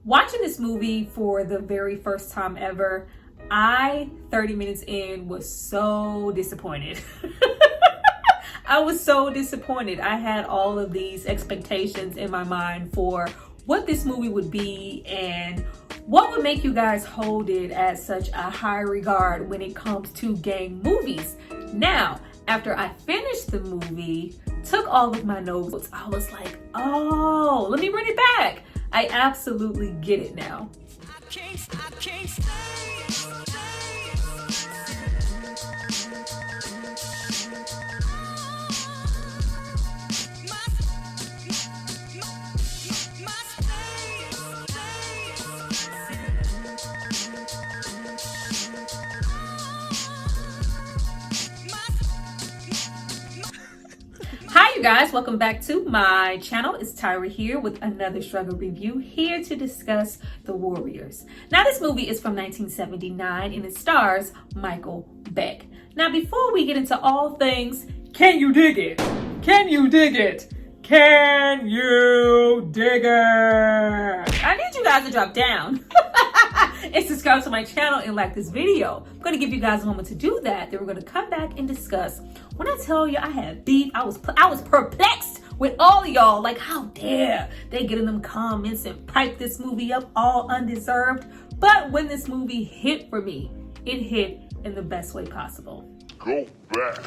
Watching this movie for the very first time ever, 30 minutes in, was so disappointed. I was so disappointed. I had all of these expectations in my mind for what this movie would be and what would make you guys hold it at such a high regard when it comes to gang movies. Now, after I finished the movie, took all of my notes, I was like, oh, let me run it back. I absolutely get it now. Hi you guys, welcome back to my channel. It's Tyra here with another struggle review, here to discuss The Warriors. Now this movie is from 1979 and it stars Michael Beck. Now before we get into all things, can you dig it? Can you dig it? Can you dig it? I need you guys to drop down and subscribe to my channel and like this video. I'm going to give you guys a moment to do that. Then we're going to come back and discuss. When I tell you I had beef, I was perplexed with all of y'all. Like, how dare they get in them comments and pipe this movie up all undeserved. But when this movie hit for me, it hit in the best way possible. Go back.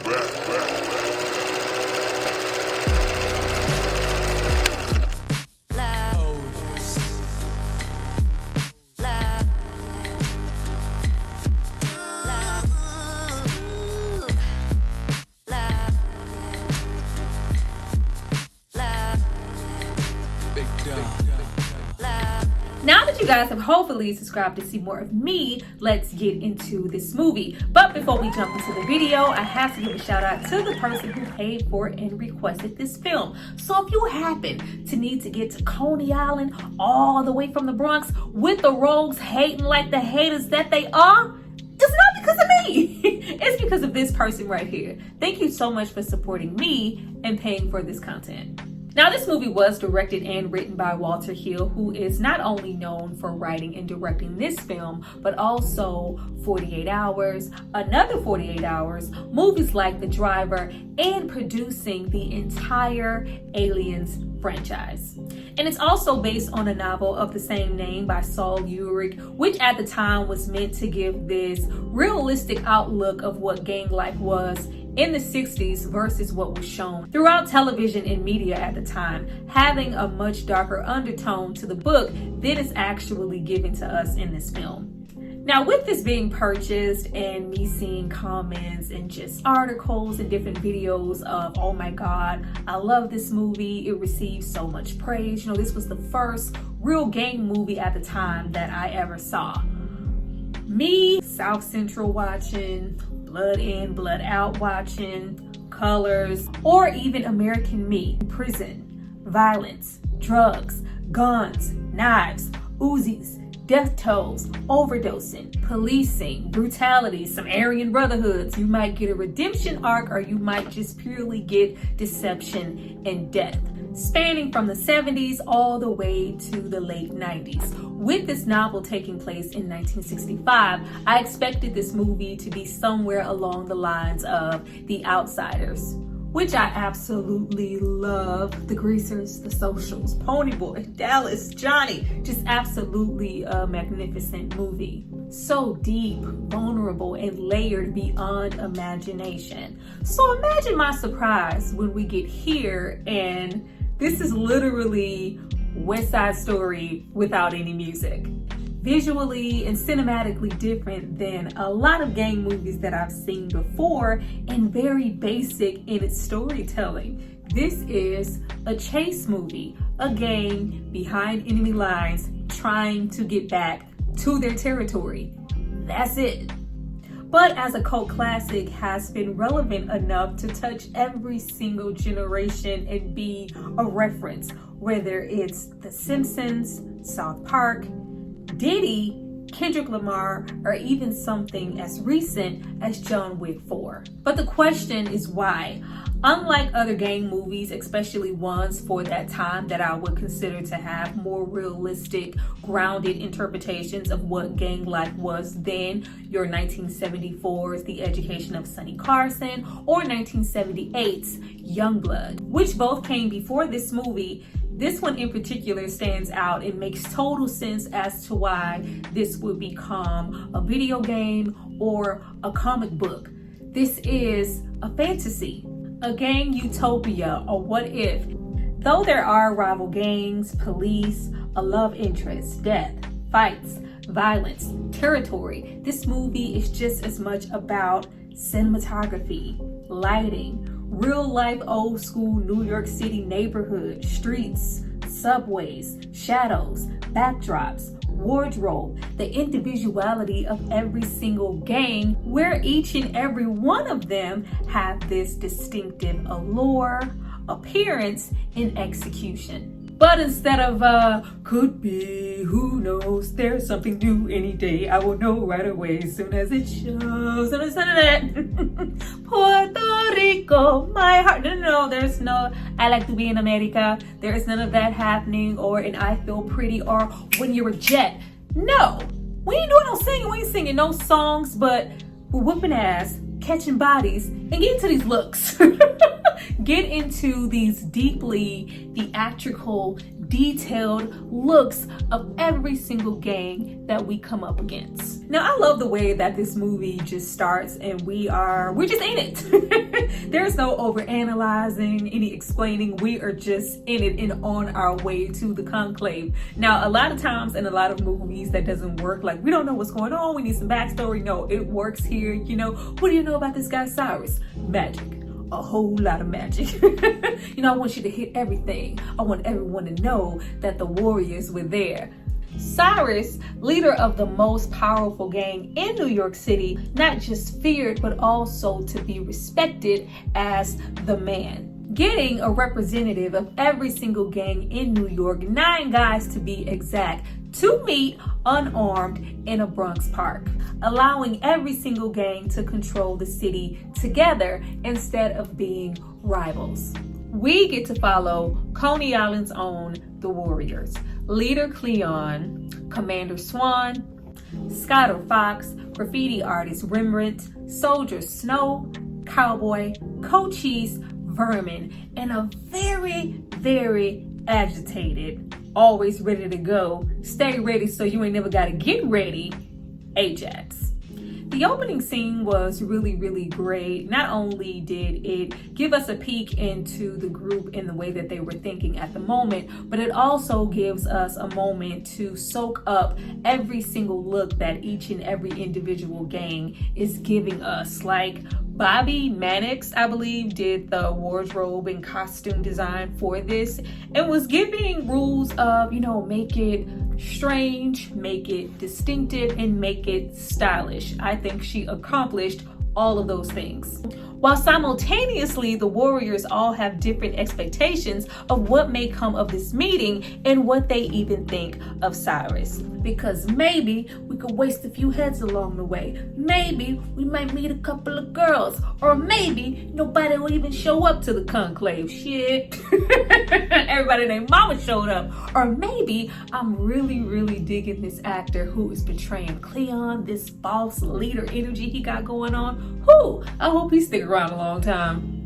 Now that you guys have hopefully subscribed to see more of me, let's get into this movie. But before we jump into the video, I have to give a shout out to the person who paid for and requested this film. So if you happen to need to get to Coney Island all the way from the Bronx with the rogues hating like the haters that they are, it's not because of me. It's because of this person right here. Thank you so much for supporting me and paying for this content. Now, this movie was directed and written by Walter Hill, who is not only known for writing and directing this film, but also 48 Hours, Another 48 Hours, movies like The Driver, and producing the entire Aliens franchise. And it's also based on a novel of the same name by Sol Yurick, which at the time was meant to give this realistic outlook of what gang life was in the 60s versus what was shown throughout television and media at the time, having a much darker undertone to the book than is actually given to us in this film. Now, with this being purchased and me seeing comments and just articles and different videos of, oh my God, I love this movie, it received so much praise. You know, this was the first real gang movie at the time that I ever saw. Me, South Central watching, Blood In, Blood Out watching, Colors, or even American Me, prison, violence, drugs, guns, knives, Uzis, death tolls, overdosing, policing, brutality, some Aryan brotherhoods. You might get a redemption arc or you might just purely get deception and death. Spanning from the 70s all the way to the late 90s. With this novel taking place in 1965, I expected this movie to be somewhere along the lines of The Outsiders, which I absolutely love. The Greasers, The Socials, Ponyboy, Dallas, Johnny, just absolutely a magnificent movie. So deep, vulnerable, and layered beyond imagination. So imagine my surprise when we get here and this is literally West Side Story without any music. Visually and cinematically different than a lot of gang movies that I've seen before and very basic in its storytelling. This is a chase movie, a gang behind enemy lines trying to get back to their territory. That's it. But as a cult classic has been relevant enough to touch every single generation and be a reference, whether it's The Simpsons, South Park, Diddy, Kendrick Lamar, or even something as recent as John Wick 4. But the question is why? Unlike other gang movies, especially ones for that time that I would consider to have more realistic, grounded interpretations of what gang life was then, your 1974's The Education of Sonny Carson or 1978's Youngblood, which both came before this movie. This one in particular stands out. It makes total sense as to why this would become a video game or a comic book. This is a fantasy, a gang utopia, or what if. Though there are rival gangs, police, a love interest, death, fights, violence, territory, this movie is just as much about cinematography, lighting, real life old school New York City neighborhood, streets, subways, shadows, backdrops, wardrobe, the individuality of every single gang, where each and every one of them have this distinctive allure, appearance, and execution. But instead of could be, who knows, there's something new any day, I will know right away as soon as it shows. And instead of that, Puerto Rico, my heart. No, there's no I like to be in America. There is none of that happening, or an I feel pretty, or when you're a jet. No, we ain't doing no singing. We ain't singing no songs, but we're whooping ass, catching bodies, and getting into these looks. Get into these deeply theatrical, detailed looks of every single gang that we come up against. Now, I love the way that this movie just starts and we're just in it. There's no overanalyzing, any explaining. We are just in it and on our way to the conclave. Now, a lot of times in a lot of movies that doesn't work. Like, we don't know what's going on. We need some backstory. No, it works here. You know, what do you know about this guy, Cyrus? Magic. A whole lot of magic. You know, I want you to hit everything. I want everyone to know that the warriors were there. Cyrus, leader of the most powerful gang in New York City, not just feared, but also to be respected as the man. Getting a representative of every single gang in New York, 9 guys to be exact, to meet unarmed in a Bronx park, allowing every single gang to control the city together instead of being rivals. We get to follow Coney Island's own The Warriors, leader Cleon, Commander Swan, Scatter Fox, graffiti artist Rembrandt, soldier Snow, cowboy Cochise Vermin, and a very, very agitated, always ready to go, stay ready so you ain't never gotta get ready, Ajax. The opening scene was really, really great. Not only did it give us a peek into the group in the way that they were thinking at the moment, but it also gives us a moment to soak up every single look that each and every individual gang is giving us. Like Bobby Mannix, I believe, did the wardrobe and costume design for this and was giving rules of, you know, make it strange, make it distinctive, and make it stylish. I think she accomplished all of those things. While simultaneously, the warriors all have different expectations of what may come of this meeting and what they even think of Cyrus. Because maybe we could waste a few heads along the way. Maybe we might meet a couple of girls. Or maybe nobody will even show up to the conclave. Shit. Everybody named Mama showed up. Or maybe I'm really, really digging this actor who is portraying Cleon, this boss leader energy he got going on. Who? I hope he sticks around a long time.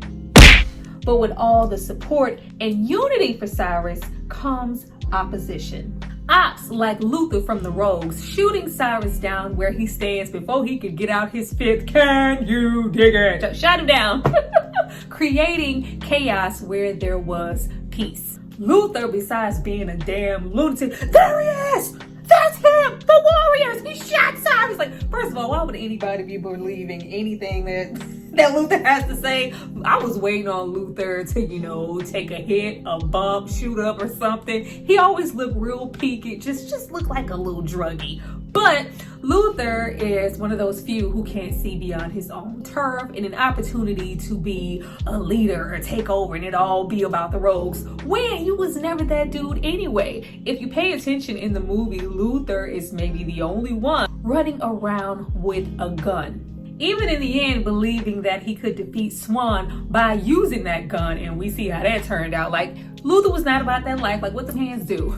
But with all the support and unity for Cyrus comes opposition. Ops like Luther from the Rogues shooting Cyrus down where he stands before he could get out his fifth. Can you dig it? Shot him down. Creating chaos where there was peace. Luther, besides being a damn lunatic, there he is! That's him! The warriors! He shot Cyrus! Like, first of all, why would anybody be believing anything that Luther has to say? I was waiting on Luther to, you know, take a hit, a bump, shoot up or something. He always looked real peaky, just looked like a little druggie. But Luther is one of those few who can't see beyond his own turf, and an opportunity to be a leader or take over and it all be about the rogues. When you was never that dude anyway. If you pay attention in the movie, Luther is maybe the only one running around with a gun. even in the end believing that he could defeat Swan by using that gun, and we see how that turned out. Like, Luther was not about that life. Like, what the hands do?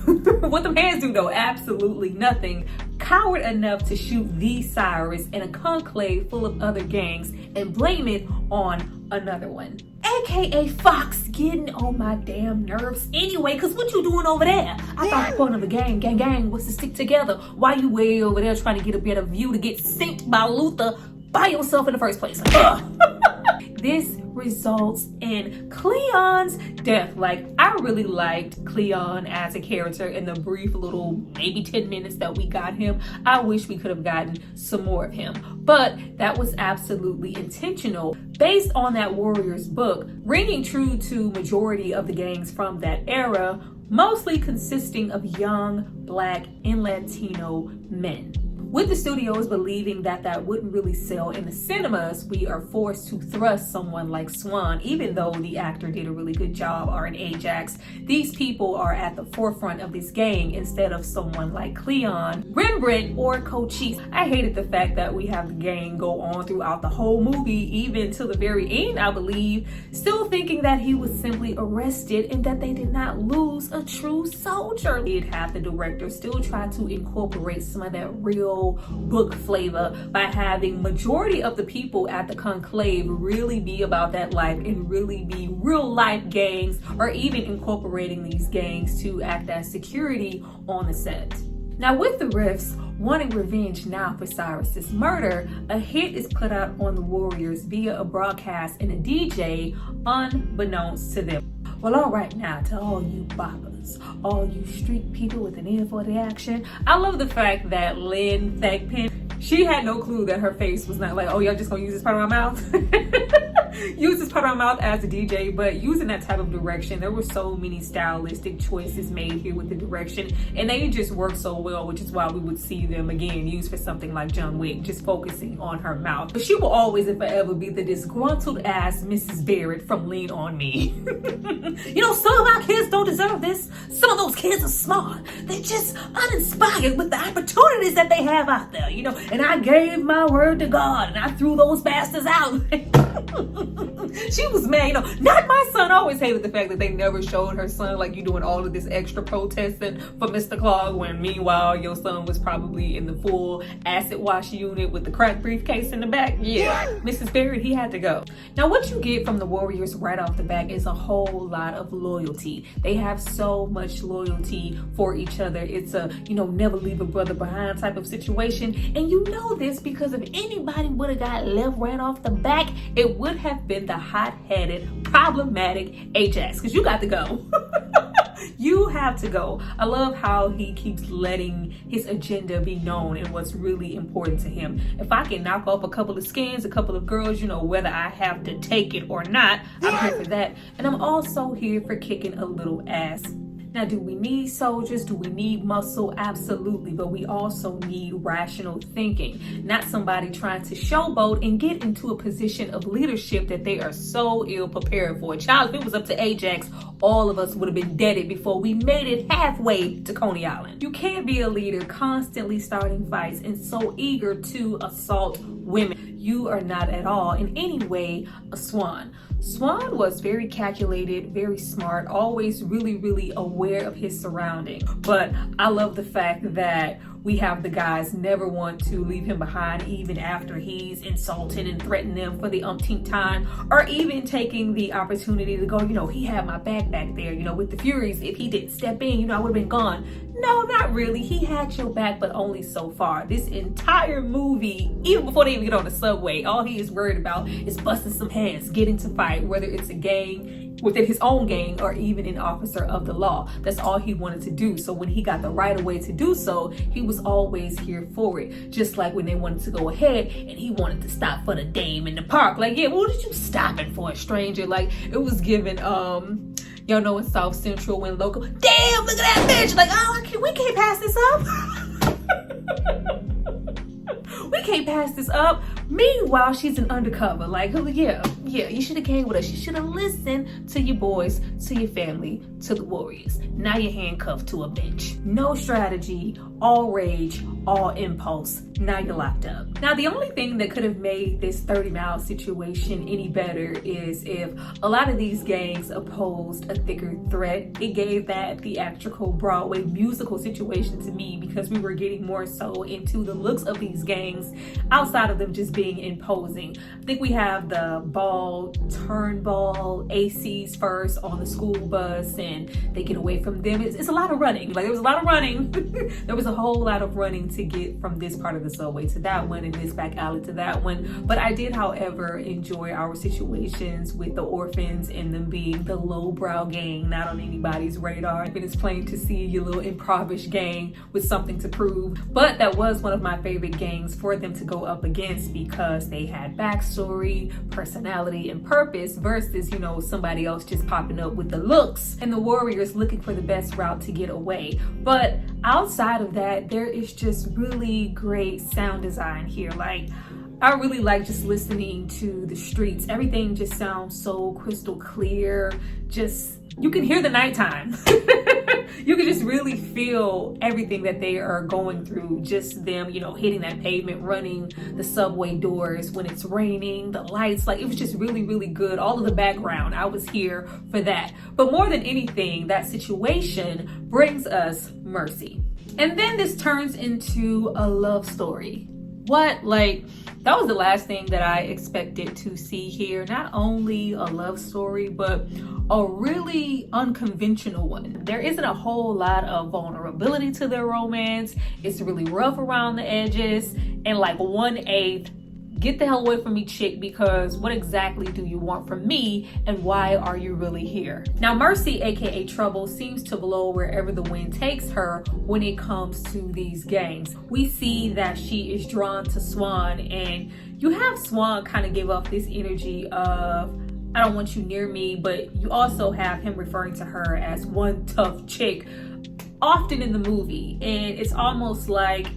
What the hands do though? Absolutely nothing. Coward enough to shoot the Cyrus in a conclave full of other gangs and blame it on another one. AKA Fox getting on my damn nerves anyway, cause what you doing over there? I thought the point of the gang was to stick together. Why you way over there trying to get a better view to get synced by Luther by yourself in the first place? This results in Cleon's death. Like, I really liked Cleon as a character in the brief little maybe 10 minutes that we got him. I wish we could have gotten some more of him, but that was absolutely intentional based on that Warriors book, ringing true to majority of the gangs from that era, mostly consisting of young Black and Latino men. With the studios believing that that wouldn't really sell in the cinemas, we are forced to thrust someone like Swan, even though the actor did a really good job, or an Ajax. These people are at the forefront of this gang instead of someone like Cleon, Rembrandt, or Cochise. I hated the fact that we have the gang go on throughout the whole movie, even to the very end, I believe, still thinking that he was simply arrested and that they did not lose a true soldier. Did have the director still try to incorporate some of that real book flavor by having majority of the people at the conclave really be about that life and really be real life gangs, or even incorporating these gangs to act as security on the set. Now, with the Riffs wanting revenge now for Cyrus's murder, a hit is put out on the Warriors via a broadcast and a DJ unbeknownst to them. Well, all right now, to all you boppers, all you street people with an ear for the action, I love the fact that Lynn Thigpen, she had no clue that her face was not like, oh, y'all just gonna use this part of my mouth? Use this part of my mouth as a DJ, but using that type of direction, there were so many stylistic choices made here with the direction, and they just worked so well, which is why we would see them again used for something like John Wick, just focusing on her mouth. But she will always and forever be the disgruntled ass Mrs. Barrett from Lean On Me. You know, some of our kids don't deserve this. Some of those kids are smart. They're just uninspired with the opportunities that they have out there, you know, and I gave my word to God and I threw those bastards out. She was mad, you know, not my son. I always hated the fact that they never showed her son like you doing all of this extra protesting for Mr. Clark, when meanwhile your son was probably in the full acid wash unit with the crack briefcase in the back. Yeah, Mrs. Barrett, he had to go. Now, what you get from the Warriors right off the back is a whole lot of loyalty. They have so much loyalty for each other. It's a, you know, never leave a brother behind type of situation. And you know this because if anybody would have got left right off the back, it would have been the hot-headed, problematic Ajax, because you got to go. You have to go. I love how he keeps letting his agenda be known and what's really important to him. If I can knock off a couple of skins, a couple of girls, you know, whether I have to take it or not, I'm here for that. And I'm also here for kicking a little ass. Now, do we need soldiers? Do we need muscle? Absolutely. But we also need rational thinking, not somebody trying to showboat and get into a position of leadership that they are so ill prepared for. Child, if it was up to Ajax, all of us would have been deaded before we made it halfway to Coney Island. You can't be a leader constantly starting fights and so eager to assault women. You are not at all in any way a Swan. Swan was very calculated, very smart, always really, really aware of his surroundings. But I love the fact that we have the guys never want to leave him behind, even after he's insulted and threatened them for the umpteenth time, or even taking the opportunity to go, you know, he had my back there, you know, with the Furies. If he didn't step in, you know, I would have been gone. No, not really. He had your back, but only so far. This entire movie, even before they even get on the subway, all he is worried about is busting some heads, getting to fight, whether it's a gang within his own gang or even an officer of the law. That's all he wanted to do. So when he got the right of way to do so, he was always here for it. Just like when they wanted to go ahead and he wanted to stop for the dame in the park. Like, yeah, what did you stopping for, a stranger? Like, it was given, y'all know in South Central when local, damn, look at that bitch. Like, oh, we can't pass this up. We can't pass this up. Meanwhile, she's an undercover. Like, oh, yeah, you should have came with us. You should have listened to your boys, to your family, to the Warriors. Now you're handcuffed to a bench. No strategy, all rage, all impulse. Now you're locked up. Now the only thing that could have made this 30 Mile situation any better is if a lot of these gangs opposed a thicker threat. It gave that theatrical Broadway musical situation to me because we were getting more so into the looks of these gangs outside of them just being imposing. I think we have the ball, turnball, ACs first on the school bus and they get away from them. It's a lot of running. Like there was a lot of running. There was a whole lot of running to get from this part of the subway to that one and this back alley to that one. But I did, however, enjoy our situations with the orphans and them being the lowbrow gang, not on anybody's radar. And it's plain to see your little improvised gang with something to prove. But that was one of my favorite gangs for them to go up against because they had backstory, personality, and purpose versus, you know, somebody else just popping up with the looks and the Warriors looking for the best route to get away. But outside of that, there is just really great sound design here. Like, I really like just listening to the streets. Everything just sounds so crystal clear. Just, you can hear the nighttime. You can just really feel everything that they are going through. Just them, you know, hitting that pavement, running the subway doors when it's raining, the lights. Like, it was just really, really good. All of the background, I was here for that. But more than anything, that situation brings us mercy. And then this turns into a love story. What? Like, that was the last thing that I expected to see here. Not only a love story, but a really unconventional one. There isn't a whole lot of vulnerability to their romance. It's really rough around the edges. And like 1/8, get the hell away from me, chick, because what exactly do you want from me and why are you really here? Now, Mercy, aka Trouble, seems to blow wherever the wind takes her when it comes to these gangs. We see that she is drawn to Swan, and you have Swan kind of give off this energy of, I don't want you near me, but you also have him referring to her as one tough chick often in the movie. And it's almost like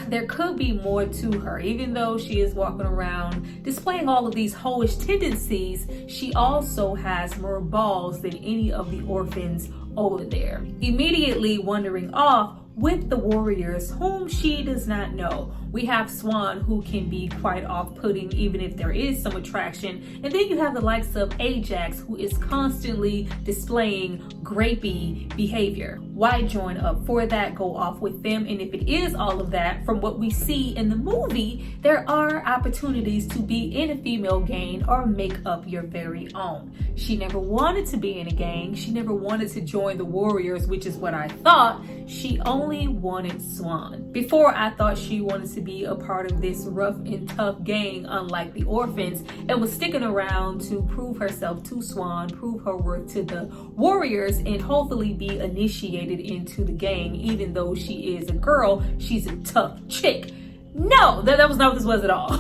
there could be more to her. Even though she is walking around displaying all of these hoish tendencies, she also has more balls than any of the orphans over there. Immediately wandering off with the Warriors, whom she does not know. We have Swan, who can be quite off-putting even if there is some attraction. And then you have the likes of Ajax, who is constantly displaying grapey behavior. Why join up for that? Go off with them. And if it is all of that, from what we see in the movie, there are opportunities to be in a female gang or make up your very own. She never wanted to be in a gang. She never wanted to join the Warriors, which is what I thought. She only wanted Swan. Before, I thought she wanted to be a part of this rough and tough gang, unlike the orphans, and was sticking around to prove herself to Swan, prove her worth to the Warriors, and hopefully be initiated into the gang. Even though she is a girl, she's a tough chick. No, that was not what this was at all.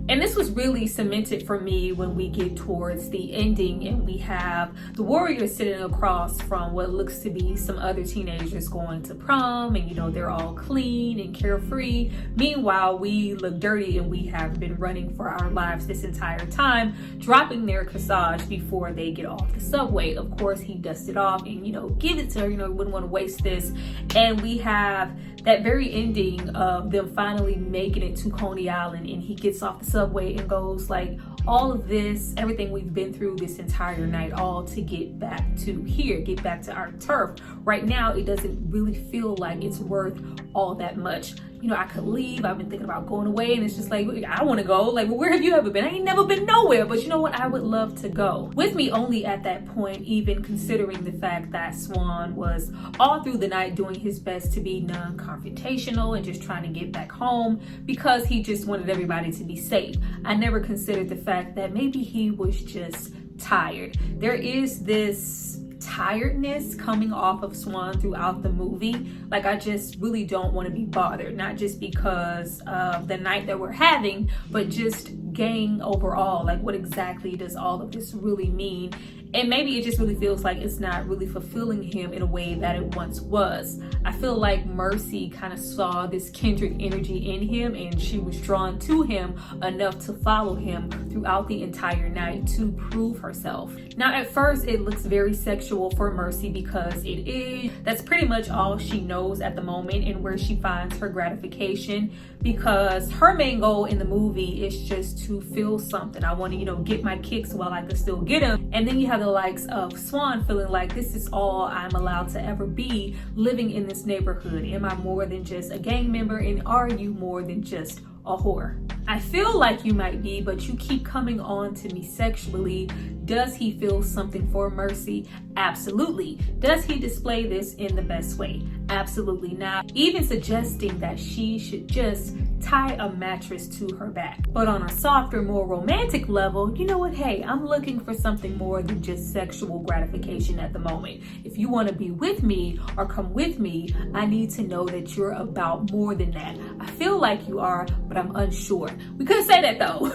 And this was really cemented for me when we get towards the ending and we have the Warriors sitting across from what looks to be some other teenagers going to prom, and you know, they're all clean and carefree. Meanwhile, we look dirty and we have been running for our lives this entire time, dropping their corsage before they get off the subway. Of course, he dusted off and, you know, give it to her, you know, wouldn't want to waste this. And we have that very ending of them finally making it to Coney Island, and he gets off the subway and goes like, all of this, everything we've been through this entire night, all to get back to here, get back to our turf. Right now, it doesn't really feel like it's worth all that much. You know, I could leave. I've been thinking about going away, and it's just like, I want to go. Like, well, where have you ever been? I ain't never been nowhere, but you know what? I would love to go. With me only at that point, even considering the fact that Swan was all through the night doing his best to be non-confrontational and just trying to get back home because he just wanted everybody to be safe. I never considered the fact that maybe he was just tired. There is this tiredness coming off of Swan throughout the movie. Like, I just really don't want to be bothered, not just because of the night that we're having, but just gang overall. Like, what exactly does all of this really mean? And maybe it just really feels like it's not really fulfilling him in a way that it once was. I feel like Mercy kind of saw this kindred energy in him, and she was drawn to him enough to follow him throughout the entire night to prove herself. Now, at first, it looks very sexual for Mercy because it is. That's pretty much all she knows at the moment and where she finds her gratification, because her main goal in the movie is just to feel something. I want to, get my kicks while I can still get them. And then you have the likes of Swan feeling like this is all I'm allowed to ever be living in this neighborhood. Am I more than just a gang member, and are you more than just a whore? I feel like you might be, but you keep coming on to me sexually. Does he feel something for Mercy? Absolutely. Does he display this in the best way? Absolutely not. Even suggesting that she should just tie a mattress to her back. But on a softer, more romantic level, you know what? Hey, I'm looking for something more than just sexual gratification at the moment. If you want to be with me or come with me, I need to know that you're about more than that. I feel like you are, but I'm unsure. We couldn't say that though.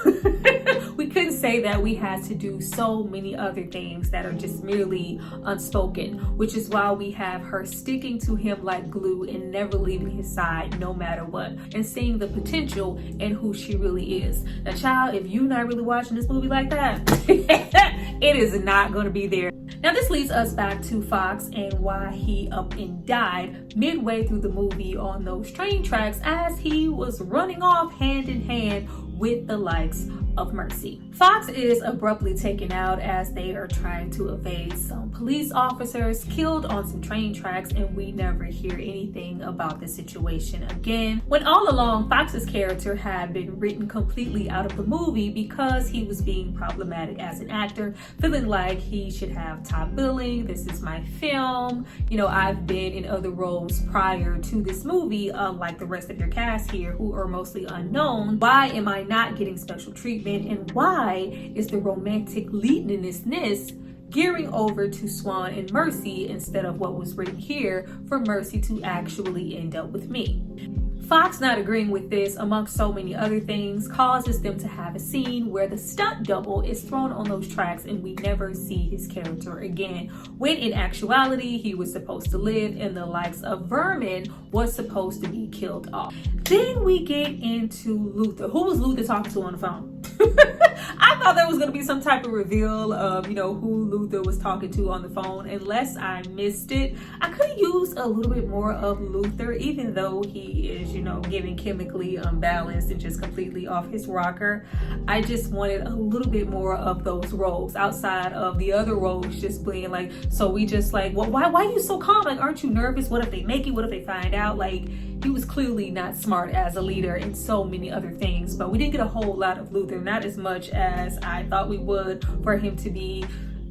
We couldn't say that. We had to do so many other things that are just merely unspoken, which is why we have her sticking to him like glue and never leaving his side no matter what, and seeing the potential in who she really is. Now, child, if you're not really watching this movie like that, it is not going to be there. Now, this leads us back to Fox and why he up and died midway through the movie on those train tracks as he was running off hand in hand with the likes of Mercy. Fox is abruptly taken out as they are trying to evade some police officers killed on some train tracks, and we never hear anything about the situation again, when all along Fox's character had been written completely out of the movie because he was being problematic as an actor, feeling like he should have top billing. This is my film. I've been in other roles prior to this movie, unlike the rest of your cast here who are mostly unknown. Why am I not getting special treatment, and why is the romantic leadiness gearing over to Swan and Mercy instead of what was written here for Mercy to actually end up with me? Fox not agreeing with this, amongst so many other things, causes them to have a scene where the stunt double is thrown on those tracks and we never see his character again, when in actuality he was supposed to live and the likes of Vermin was supposed to be killed off. Then we get into Luther. Who was Luther talking to on the phone? I thought there was going to be some type of reveal of, who Luther was talking to on the phone, unless I missed it. I could have used a little bit more of Luther, even though he is, getting chemically unbalanced and just completely off his rocker. I just wanted a little bit more of those roles outside of the other roles just being like, so we just like, well, why are you so calm? Like, aren't you nervous? What if they make it? What if they find out? Like, he was clearly not smart as a leader and so many other things, but we didn't get a whole lot of Luther, not as much as I thought we would for him to be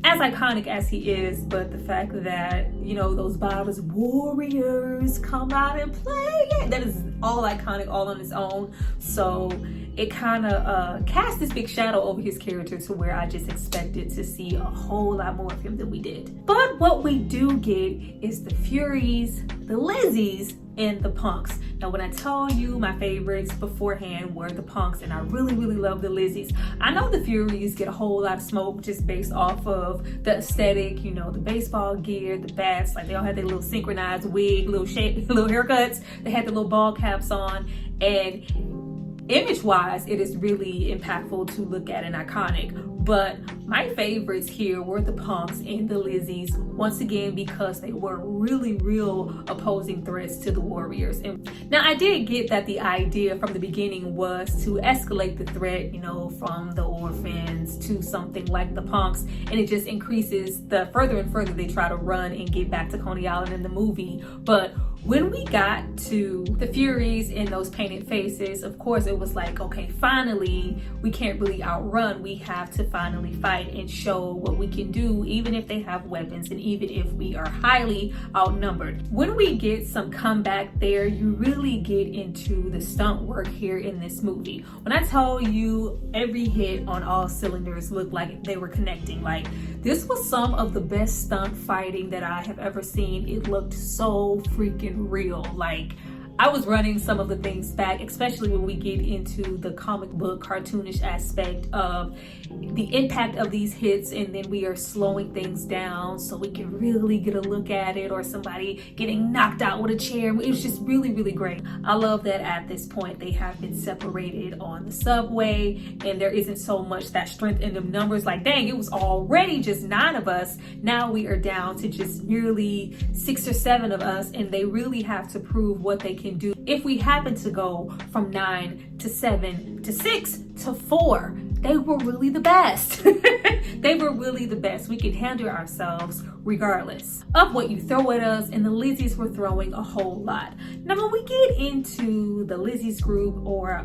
as iconic as he is. But the fact that, those bottles warriors come out and play it, that is all iconic, all on its own. So it kind of cast this big shadow over his character to where I just expected to see a whole lot more of him than we did. But what we do get is the Furies, the Lizzies, and the Punks. Now, when I tell you my favorites beforehand were the Punks, and I really, really love the Lizzies. I know the Furies get a whole lot of smoke just based off of the aesthetic, the baseball gear, the bats, like they all had their little synchronized wig, little shape, little haircuts. They had the little ball caps on, and image-wise, it is really impactful to look at and iconic. But my favorites here were the Punks and the Lizzies, once again, because they were really real opposing threats to the Warriors. And now I did get that the idea from the beginning was to escalate the threat, from the orphans to something like the Punks, and it just increases the further and further they try to run and get back to Coney Island in the movie. But when we got to the Furies and those painted faces, of course it was like, okay, finally we can't really outrun. We have to finally fight and show what we can do, even if they have weapons and even if we are highly outnumbered. When we get some comeback there, you really get into the stunt work here in this movie. When I tell you every hit on all cylinders looked like they were connecting, like this was some of the best stunt fighting that I have ever seen. It looked so freaking real. Like, I was running some of the things back, especially when we get into the comic book cartoonish aspect of the impact of these hits, and then we are slowing things down so we can really get a look at it, or somebody getting knocked out with a chair. It was just really, really great. I love that at this point they have been separated on the subway, and there isn't so much that strength in the numbers. Like, dang, it was already just 9 of us. Now we are down to just nearly 6 or 7 of us, and they really have to prove what they can do. If we happen to go from 9 to 7 to 6 to 4, they were really the best. They were really the best. We can handle ourselves regardless of what you throw at us, and the Lizzies were throwing a whole lot. Now, when we get into the Lizzies group or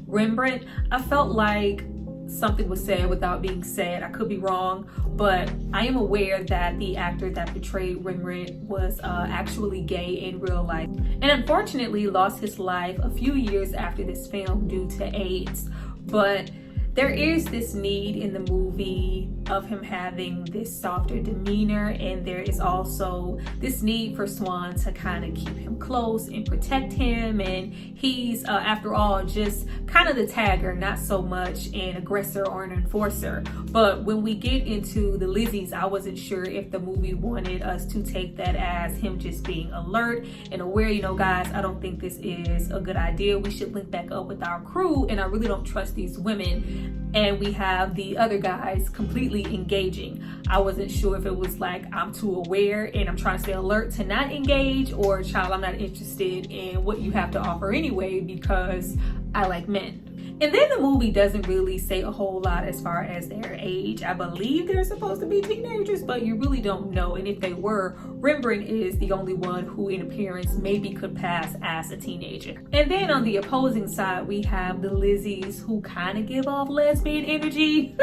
Rembrandt, I felt like something was said without being said. I could be wrong, but I am aware that the actor that portrayed Rembrandt was actually gay in real life, and unfortunately lost his life a few years after this film due to AIDS. But there is this need in the movie of him having this softer demeanor, and there is also this need for Swan to kind of keep him close and protect him, and he's after all just kind of the tagger, not so much an aggressor or an enforcer. But when we get into the Lizzies, I wasn't sure if the movie wanted us to take that as him just being alert and aware. You know, guys, I don't think this is a good idea. We should link back up with our crew, and I really don't trust these women. And we have the other guys completely engaging. I wasn't sure if it was like I'm too aware and I'm trying to stay alert to not engage, or child, I'm not interested in what you have to offer anyway because I like men. And then the movie doesn't really say a whole lot as far as their age. I believe they're supposed to be teenagers, but you really don't know. And if they were, Rembrandt is the only one who in appearance maybe could pass as a teenager. And then on the opposing side, we have the Lizzies, who kind of give off lesbian energy.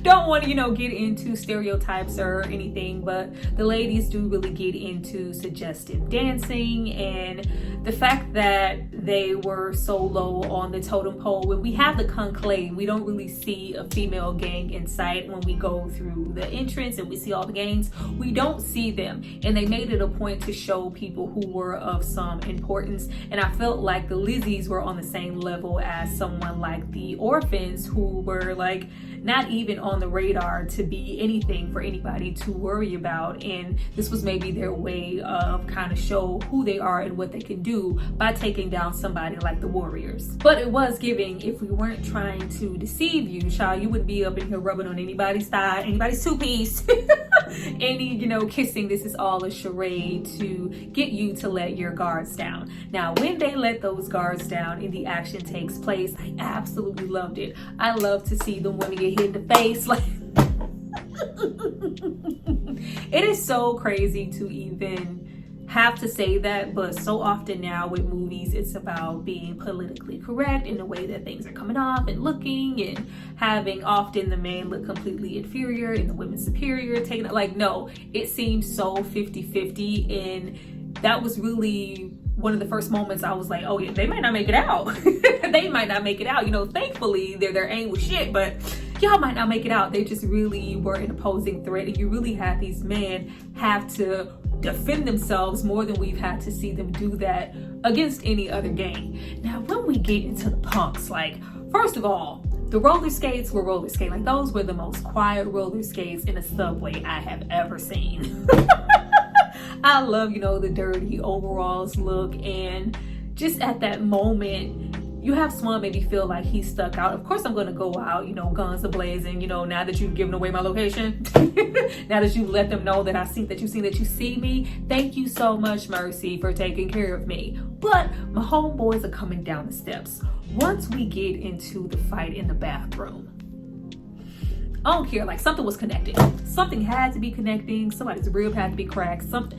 Don't want to, get into stereotypes or anything, but the ladies do really get into suggestive dancing, and the fact that they were so low on the totem pole. When we have the conclave, we don't really see a female gang in sight. When we go through the entrance and we see all the gangs, we don't see them, and they made it a point to show people who were of some importance. And I felt like the Lizzies were on the same level as someone like the Orphans, who were like not even on the radar to be anything for anybody to worry about. And this was maybe their way of kind of show who they are and what they can do by taking down somebody like the Warriors. But it was giving, if we weren't trying to deceive you, child, you wouldn't be up in here rubbing on anybody's thigh, anybody's two-piece, any, kissing. This is all a charade to get you to let your guards down. Now, when they let those guards down and the action takes place, I absolutely loved it. I love to see them women get hit in the face. Like, it is so crazy to even have to say that, but so often now with movies, it's about being politically correct in the way that things are coming off and looking, and having often the men look completely inferior and the women superior, taking it like, no, it seems so 50-50. And that was really one of the first moments I was like, oh yeah, they might not make it out. They might not make it out. Thankfully their aim was shit, but y'all might not make it out. They just really were an opposing threat, and you really had these men have to defend themselves more than we've had to see them do that against any other gang. Now, when we get into the punks, like, first of all, the roller skates were roller skating. Like, those were the most quiet roller skates in a subway I have ever seen. I love, the dirty overalls look, and just at that moment, you have Swan maybe feel like he's stuck out. Of course I'm gonna go out, guns a blazing, now that you've given away my location. Now that you let them know that you see me. Thank you so much, Mercy, for taking care of me. But my homeboys are coming down the steps. Once we get into the fight in the bathroom, I don't care, like, something was connecting. Something had to be connecting. Somebody's rib had to be cracked. Some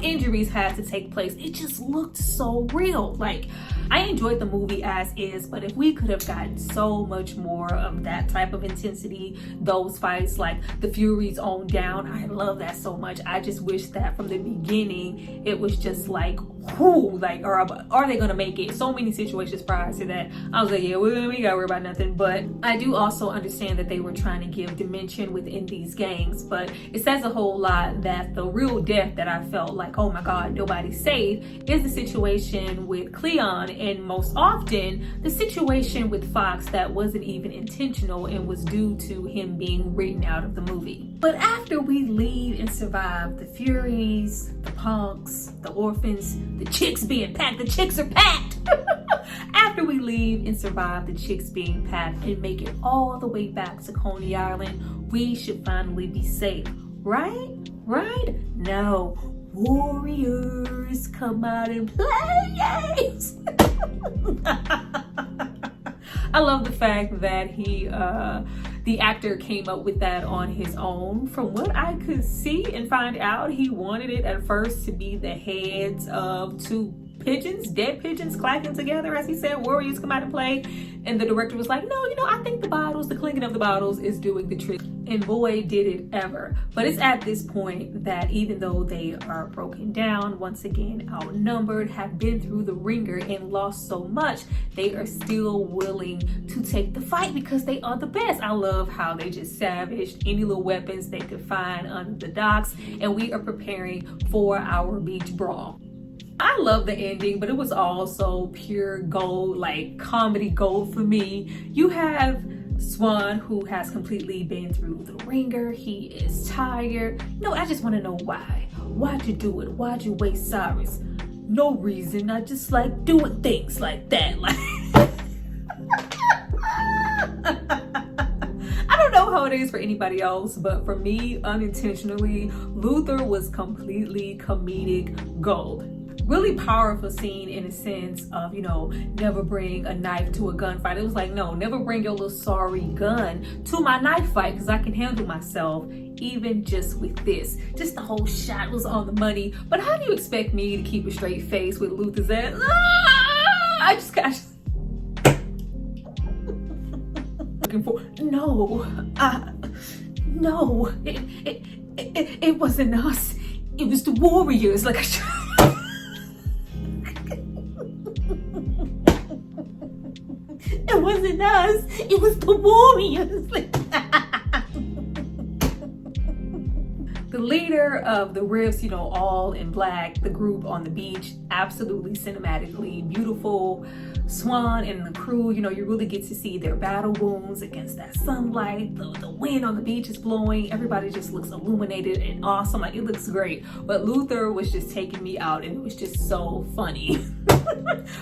injuries had to take place. It just looked so real. Like, I enjoyed the movie as is, but if we could have gotten so much more of that type of intensity, those fights, like the Fury's own gown, I love that so much. I just wish that from the beginning, it was just like who, like, are they gonna make it? So many situations prior to that, I was like, yeah, we gotta worry about nothing. But I do also understand that they were trying to give dimension within these gangs, but it says a whole lot that the real death that I felt like, oh my god, nobody's safe, is the situation with Cleon, and most often the situation with Fox that wasn't even intentional and was due to him being written out of the movie. But after we leave and survive the Furies, the punks, the orphans, the chicks being packed, the chicks are packed. After we leave and survive the chicks being packed and make it all the way back to Coney Island, we should finally be safe, right? Right? No. Warriors come out and play, yes! I love the fact that the actor came up with that on his own. From what I could see and find out, he wanted it at first to be the heads of two pigeons, dead pigeons clacking together, as he said, warriors come out and play. And the director was like, no, I think the bottles, the clinking of the bottles is doing the trick. And boy, did it ever. But it's at this point that even though they are broken down, once again, outnumbered, have been through the ringer and lost so much, they are still willing to take the fight because they are the best. I love how they just savaged any little weapons they could find under the docks, and we are preparing for our beach brawl. I love the ending, but it was also pure gold, like comedy gold for me. You have Swan, who has completely been through the ringer. He is tired. No, I just want to know why. Why'd you do it? Why'd you waste Cyrus? No reason. I just like doing things like that. Like, I don't know how it is for anybody else, but for me, unintentionally, Luther was completely comedic gold. Really powerful scene in a sense of, never bring a knife to a gunfight. It was like, no, never bring your little sorry gun to my knife fight because I can handle myself, even just with this. Just the whole shot was on the money. But how do you expect me to keep a straight face with Luther's ass? I just got looking for, no, it wasn't us. It was the warriors. Like, it wasn't us, it was the warriors. The leader of the Riffs, all in black, the group on the beach, absolutely cinematically beautiful. Swan and the crew, you really get to see their battle wounds against that sunlight. The wind on the beach is blowing. Everybody just looks illuminated and awesome. Like, it looks great. But Luther was just taking me out, and it was just so funny.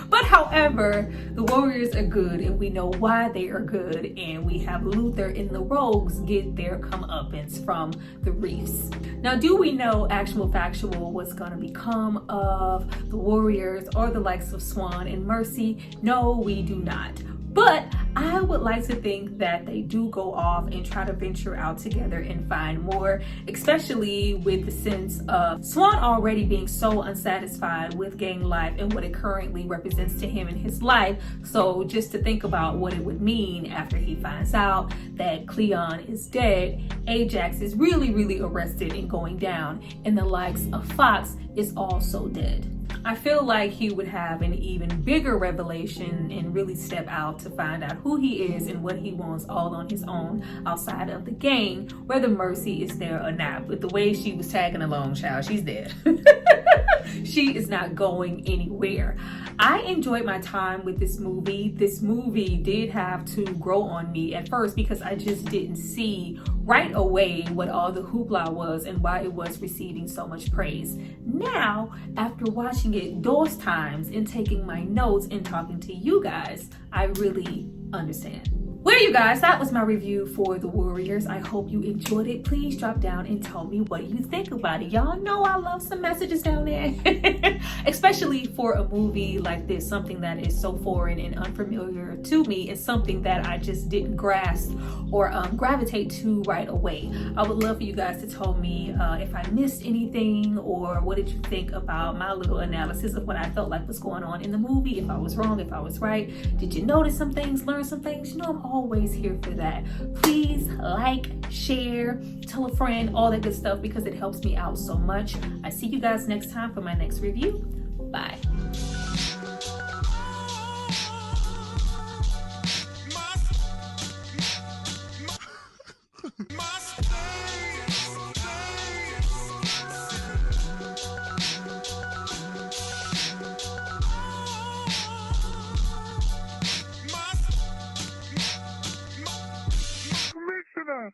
But however, the warriors are good, and we know why they are good, and we have Luther and the rogues get their comeuppance from the reefs. Now, do we know actual factual what's going to become of the warriors or the likes of Swan and Mercy? No, we do not. But I would like to think that they do go off and try to venture out together and find more, especially with the sense of Swan already being so unsatisfied with gang life and what it currently represents to him in his life. So just to think about what it would mean after he finds out that Cleon is dead, Ajax is really, really arrested and going down, and the likes of Fox is also dead. I feel like he would have an even bigger revelation and really step out to find out who he is and what he wants all on his own outside of the gang, whether Mercy is there or not. But the way she was tagging along, child, she's dead. She is not going anywhere. I enjoyed my time with this movie. This movie did have to grow on me at first because I just didn't see right away what all the hoopla was and why it was receiving so much praise. Now, after watching it those times and taking my notes and talking to you guys, I really understand. Well, you guys, that was my review for The Warriors. I hope you enjoyed it. Please drop down and tell me what you think about it. Y'all know I love some messages down there, especially for a movie like this, something that is so foreign and unfamiliar to me. It's something that I just didn't grasp or gravitate to right away. I would love for you guys to tell me if I missed anything, or what did you think about my little analysis of what I felt like was going on in the movie, if I was wrong, if I was right. Did you notice some things, learn some things? I'm always here for that. Please like, share, tell a friend, all that good stuff, because it helps me out so much. I see you guys next time for my next review. Bye. Commissioner!